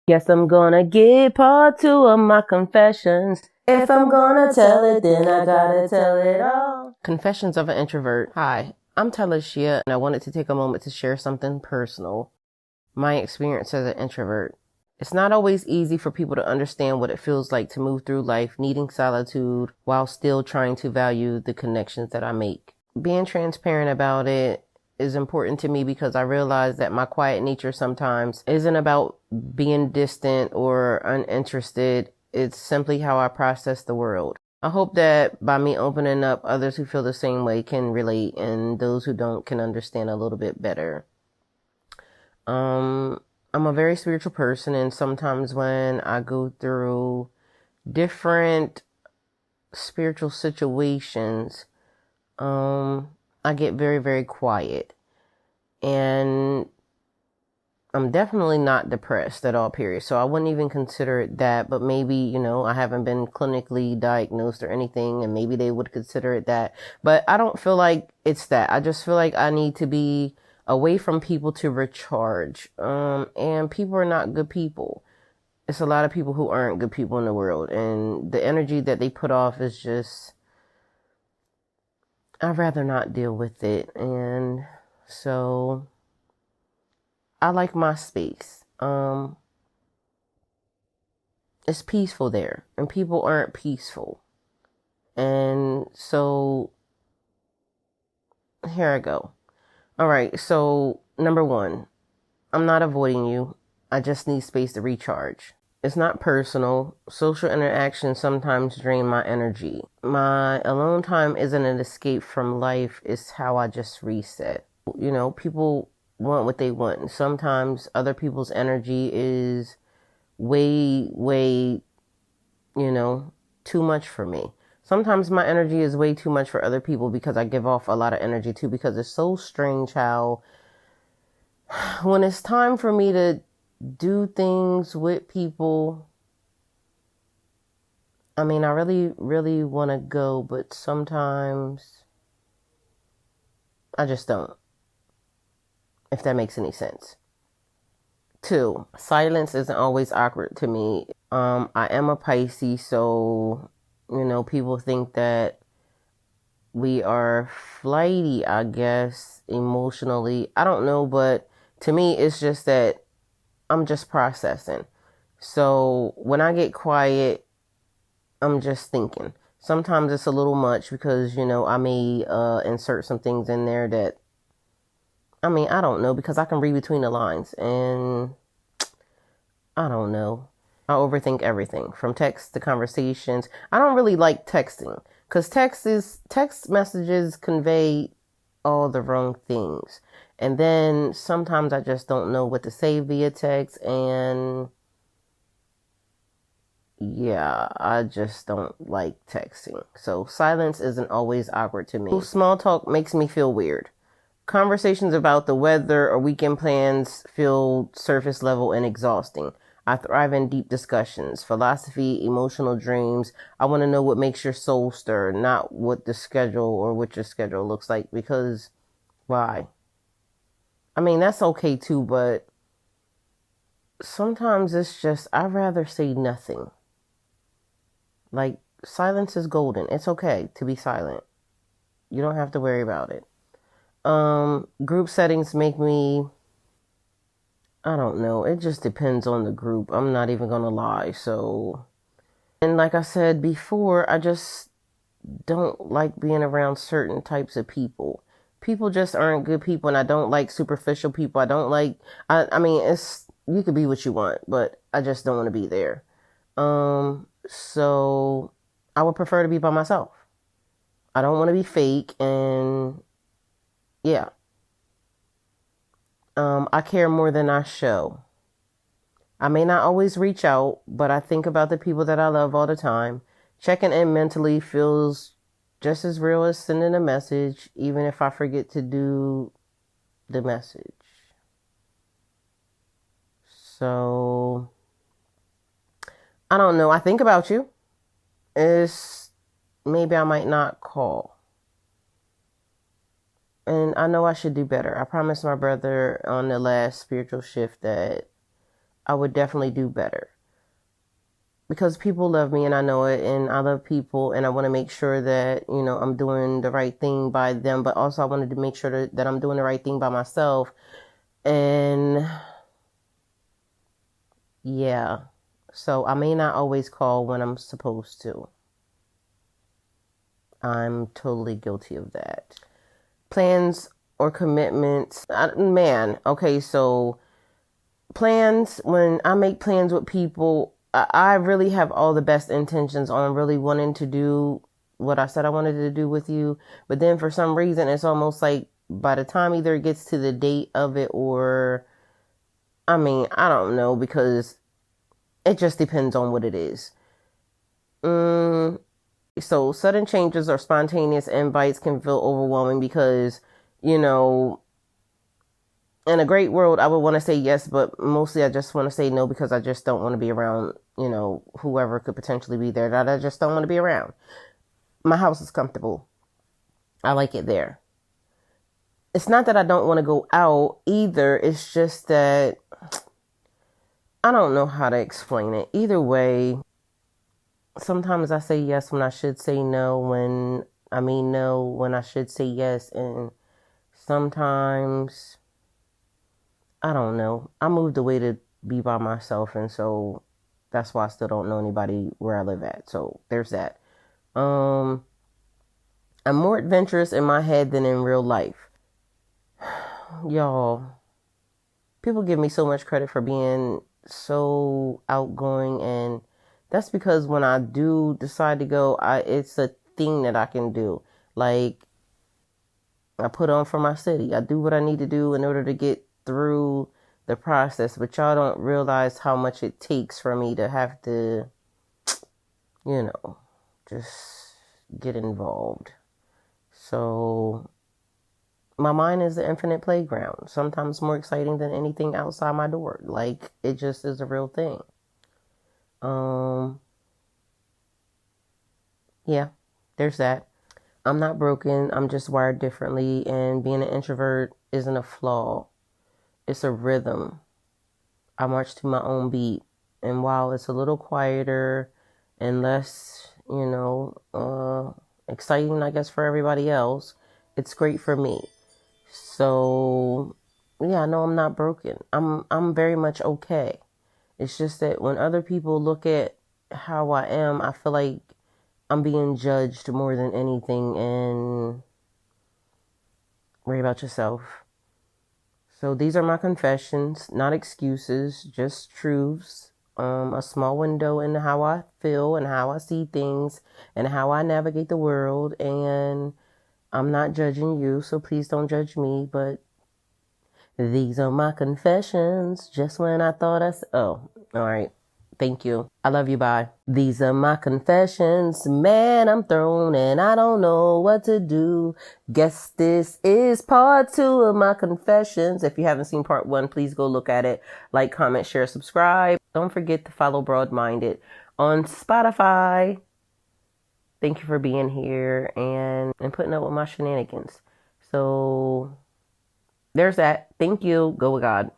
Guess I'm gonna give part 2 of my confessions. If I'm gonna tell it, then I gotta tell it all. Confessions of an Introvert. Hi, I'm Tylishia, and I wanted to take a moment to share something personal. My experience as an introvert. It's not always easy for people to understand what it feels like to move through life needing solitude while still trying to value the connections that I make. Being transparent about it is important to me because I realize that my quiet nature sometimes isn't about being distant or uninterested. It's simply how I process the world. I hope that by me opening up, others who feel the same way can relate, and those who don't can understand a little bit better. I'm a very spiritual person, and sometimes when I go through different spiritual situations, I get very, very quiet. And I'm definitely not depressed at all, period. So I wouldn't even consider it that, but maybe, I haven't been clinically diagnosed or anything, and maybe they would consider it that. But I don't feel like it's that. I just feel like I need to be away from people to recharge. And people are not good people. It's a lot of people who aren't good people in the world, and the energy that they put off is just, I'd rather not deal with it. And so I like my space. It's peaceful there, and people aren't peaceful. And so here I go. All right. So number 1, I'm not avoiding you. I just need space to recharge. It's not personal. Social interactions sometimes drain my energy. My alone time isn't an escape from life. It's how I just reset. People want what they want. And sometimes other people's energy is way, too much for me. Sometimes my energy is way too much for other people because I give off a lot of energy too, because it's so strange how when it's time for me to do things with people, I really, really want to go, but sometimes I just don't, if that makes any sense. 2, silence isn't always awkward to me. I am a Pisces, so, people think that we are flighty, I guess, emotionally. I don't know, but to me, it's just that I'm just processing. So when I get quiet, I'm just thinking. Sometimes it's a little much because, I may insert some things in there that, I don't know, because I can read between the lines, and I don't know. I overthink everything from text to conversations. I don't really like texting because text messages convey all the wrong things. And then sometimes I just don't know what to say via text, and yeah, I just don't like texting. So silence isn't always awkward to me. Small talk makes me feel weird. Conversations about the weather or weekend plans feel surface level and exhausting. I thrive in deep discussions, philosophy, emotional dreams. I want to know what makes your soul stir, not what the schedule or what your schedule looks like, because why? That's okay too, but sometimes it's just, I'd rather say nothing. Like, silence is golden. It's okay to be silent. You don't have to worry about it. Group settings make me, I don't know. It just depends on the group. I'm not even gonna lie. So, and like I said before, I just don't like being around certain types of people. People just aren't good people, and I don't like superficial people. I don't like, it's, you could be what you want, but I just don't want to be there. So I would prefer to be by myself. I don't want to be fake, and yeah. I care more than I show. I may not always reach out, but I think about the people that I love all the time. Checking in mentally feels just as real as sending a message, even if I forget to do the message. So, I don't know. I think about you. Maybe I might not call. And I know I should do better. I promised my brother on the last spiritual shift that I would definitely do better. Because people love me and I know it, and I love people, and I want to make sure that, I'm doing the right thing by them, but also I wanted to make sure that I'm doing the right thing by myself. And yeah, so I may not always call when I'm supposed to. I'm totally guilty of that. Plans or commitments, man, okay, so plans, when I make plans with people, I really have all the best intentions on really wanting to do what I said I wanted to do with you. But then for some reason, it's almost like by the time either it gets to the date of it or, I don't know, because it just depends on what it is. So sudden changes or spontaneous invites can feel overwhelming because, in a great world, I would want to say yes, but mostly I just want to say no because I just don't want to be around, whoever could potentially be there that I just don't want to be around. My house is comfortable. I like it there. It's not that I don't want to go out either. It's just that I don't know how to explain it. Either way, sometimes I say yes when I should say no, no when I should say yes, and sometimes I don't know. I moved away to be by myself, and so that's why I still don't know anybody where I live at. So there's that. I'm more adventurous in my head than in real life. Y'all, people give me so much credit for being so outgoing, and that's because when I do decide to go, it's a thing that I can do. Like, I put on for my city. I do what I need to do in order to get through the process, but y'all don't realize how much it takes for me to have to, just get involved. So my mind is the infinite playground, sometimes more exciting than anything outside my door. Like, it just is a real thing. Yeah, there's that. I'm not broken. I'm just wired differently, and being an introvert isn't a flaw. It's a rhythm. I march to my own beat. And while it's a little quieter and less, exciting, I guess, for everybody else, it's great for me. So, yeah, no, I'm not broken. I'm very much okay. It's just that when other people look at how I am, I feel like I'm being judged more than anything, and worry about yourself. So these are my confessions, not excuses, just truths. A small window into how I feel and how I see things and how I navigate the world. And I'm not judging you, so please don't judge me. But these are my confessions, just when I thought oh, all right. Thank you. I love you. Bye. These are my confessions. Man, I'm thrown and I don't know what to do. Guess this is part 2 of my confessions. If you haven't seen part 1, please go look at it. Like, comment, share, subscribe. Don't forget to follow Broad-Minded on Spotify. Thank you for being here and putting up with my shenanigans. So there's that. Thank you. Go with God.